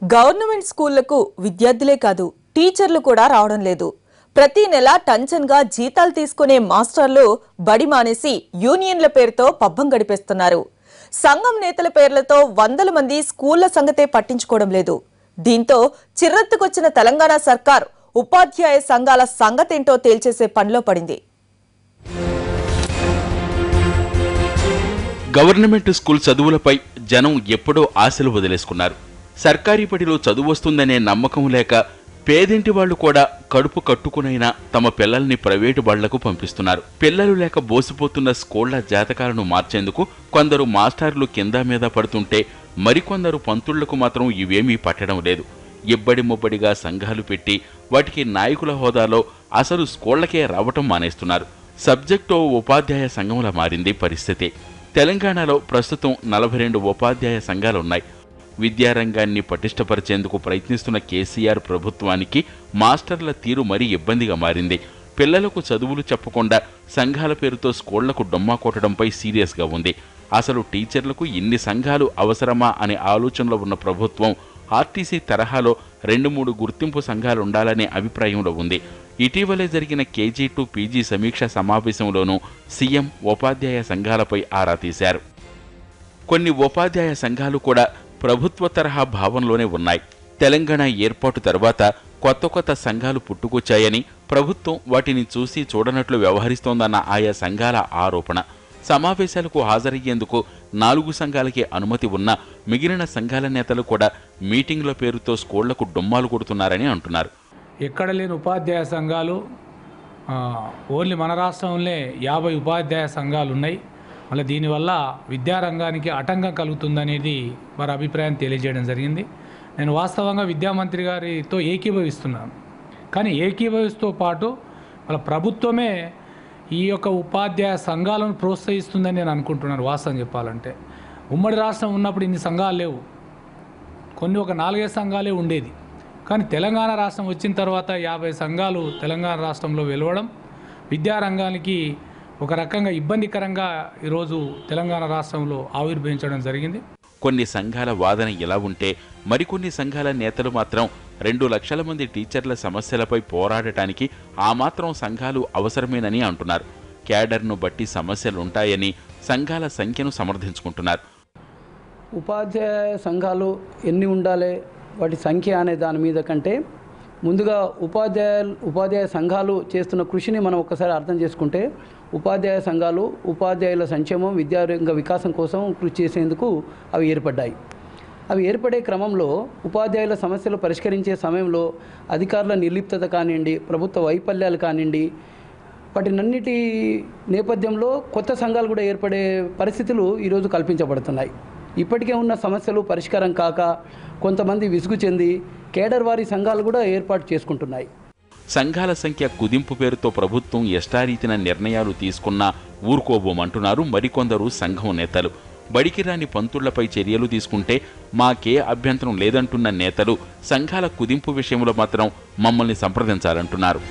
Government స్కూళ్లకు విద్యార్థులే కాదు టీచర్లు కూడా రావడం లేదు. ప్రతి నెల టెన్షన్గా జీతాలు తీసుకునే మాస్టర్లు బడి మానేసి యూనియన్ల పేరుతో పబ్బం గడిపేస్తున్నారు. సంఘం నేతల పేర్లతో వందల మంది స్కూళ్ల సంగతే పట్టించుకోవడం లేదు. దీంతో చిర్రెత్తుకొచ్చిన తెలంగాణ సర్కార్ ఉపాధ్యాయ సంఘాల సంగతేంటో తేల్చేసే పనిలో పడింది. గవర్నమెంట్ స్కూల్ చదువులపై జనం ఎప్పుడో ఆశలు వదిలేసుకున్నారు. సర్కారీ బడిలో చదువు వస్తుందనే నమ్మకం లేక పేదింటి వాళ్లు కూడా కడుపు కట్టుకునైనా తమ పిల్లల్ని ప్రైవేటు బళ్లకు పంపిస్తున్నారు. పిల్లలు లేక బోసిపోతున్న స్కూళ్ల జాతకాలను మార్చేందుకు కొందరు మాస్టర్లు కింద మీద పడుతుంటే మరికొందరు పంతుళ్లకు మాత్రం ఇవేమీ పట్టడం లేదు. ఇబ్బడి ముబ్బడిగా సంఘాలు పెట్టి వాటికి నాయకుల హోదాలో అసలు స్కూళ్లకే రావటం మానేస్తున్నారు. సబ్జెక్టు ఉపాధ్యాయ సంఘంలా మారింది పరిస్థితి. తెలంగాణలో ప్రస్తుతం 42 ఉపాధ్యాయ సంఘాలున్నాయి. విద్యారంగాన్ని పటిష్టపరిచేందుకు ప్రయత్నిస్తున్న కేసీఆర్ ప్రభుత్వానికి మాస్టర్ల తీరు మరీ ఇబ్బందిగా మారింది. పిల్లలకు చదువులు చెప్పకుండా సంఘాల పేరుతో స్కూళ్లకు డొమ్మా కొట్టడంపై సీరియస్గా ఉంది. అసలు టీచర్లకు ఇన్ని సంఘాలు అవసరమా అనే ఆలోచనలో ఉన్న ప్రభుత్వం ఆర్టీసీ తరహాలో 2-3 గుర్తింపు సంఘాలుండాలనే అభిప్రాయంలో ఉంది. ఇటీవలే జరిగిన కేజీ టు పీజీ సమీక్ష సమావేశంలోనూ సీఎం ఉపాధ్యాయ సంఘాలపై ఆరా తీశారు. కొన్ని ఉపాధ్యాయ సంఘాలు కూడా ప్రభుత్వ తరహా భావంలోనే ఉన్నాయి. తెలంగాణ ఏర్పాటు తర్వాత కొత్త సంఘాలు పుట్టుకొచ్చాయని, ప్రభుత్వం వాటిని చూసి చూడనట్లు వ్యవహరిస్తోందన్న ఆయా సంఘాల ఆరోపణ. సమావేశాలకు హాజరయ్యేందుకు 4 సంఘాలకే అనుమతి ఉన్నా మిగిలిన సంఘాల నేతలు కూడా మీటింగ్ల పేరుతో స్కూళ్లకు డొమ్మాలు కొడుతున్నారని అంటున్నారు. ఎక్కడ లేని ఉపాధ్యాయ సంఘాలు ఓన్లీ మన రాష్ట్రంలో 50 ఉపాధ్యాయ సంఘాలు ఉన్నాయి. మళ్ళీ దీనివల్ల విద్యారంగానికి ఆటంకం కలుగుతుందనేది వారి అభిప్రాయం తెలియజేయడం జరిగింది. నేను వాస్తవంగా విద్యామంత్రి గారితో ఏకీభవిస్తున్నాను. కానీ ఏకీభవిస్తూ పాటు వాళ్ళ ప్రభుత్వమే ఈ యొక్క ఉపాధ్యాయ సంఘాలను ప్రోత్సహిస్తుందని నేను అనుకుంటున్నాను. వాస్తవం చెప్పాలంటే ఉమ్మడి రాష్ట్రం ఉన్నప్పుడు ఇన్ని సంఘాలు లేవు, కొన్ని ఒక 4-5 సంఘాలే ఉండేది. కానీ తెలంగాణ రాష్ట్రం వచ్చిన తర్వాత 50 సంఘాలు తెలంగాణ రాష్ట్రంలో వెలువడం విద్యారంగానికి ఒక రకంగా ఇబ్బందికరంగా ఈరోజు తెలంగాణ రాష్ట్రంలో ఆవిర్భవించడం జరిగింది. కొన్ని సంఘాల వాదన ఇలా ఉంటే మరికొన్ని సంఘాల నేతలు మాత్రం 2 లక్షల మంది టీచర్ల సమస్యలపై పోరాడటానికి ఆ మాత్రం సంఘాలు అవసరమేనని అంటున్నారు. క్యాడర్ను బట్టి సమస్యలుంటాయని సంఘాల సంఖ్యను సమర్థించుకుంటున్నారు. ఉపాధ్యాయ సంఘాలు ఎన్ని ఉండాలి, వాటి సంఖ్య అనే దాని మీద కంటే ముందుగా ఉపాధ్యాయ సంఘాలు చేస్తున్న కృషిని మనం ఒకసారి అర్థం చేసుకుంటే, ఉపాధ్యాయ సంఘాలు ఉపాధ్యాయుల సంక్షేమం, విద్యారంగ వికాసం కోసం కృషి చేసేందుకు అవి ఏర్పడ్డాయి. అవి ఏర్పడే క్రమంలో ఉపాధ్యాయుల సమస్యలు పరిష్కరించే సమయంలో అధికారుల నిర్లిప్తత కానివ్వండి, ప్రభుత్వ వైఫల్యాలు కానివ్వండి, వాటినన్నిటి నేపథ్యంలో కొత్త సంఘాలు కూడా ఏర్పడే పరిస్థితులు ఈరోజు కల్పించబడుతున్నాయి. ఇప్పటికే ఉన్న సమస్యలు పరిష్కారం కాక కొంతమంది విసుగు చెంది కేడర్ వారి సంఘాలు కూడా ఏర్పాటు చేసుకుంటున్నాయి. సంఘాల సంఖ్య కుదింపు పేరుతో ప్రభుత్వం ఇష్టారీతిన నిర్ణయాలు తీసుకున్నా ఊరుకోబోమంటున్నారు మరికొందరు సంఘం నేతలు. బడికి రాని పంతుళ్లపై చర్యలు తీసుకుంటే మాకే అభ్యంతరం లేదంటున్న నేతలు సంఘాల కుదింపు విషయంలో మాత్రం మమ్మల్ని సంప్రదించాలంటున్నారు.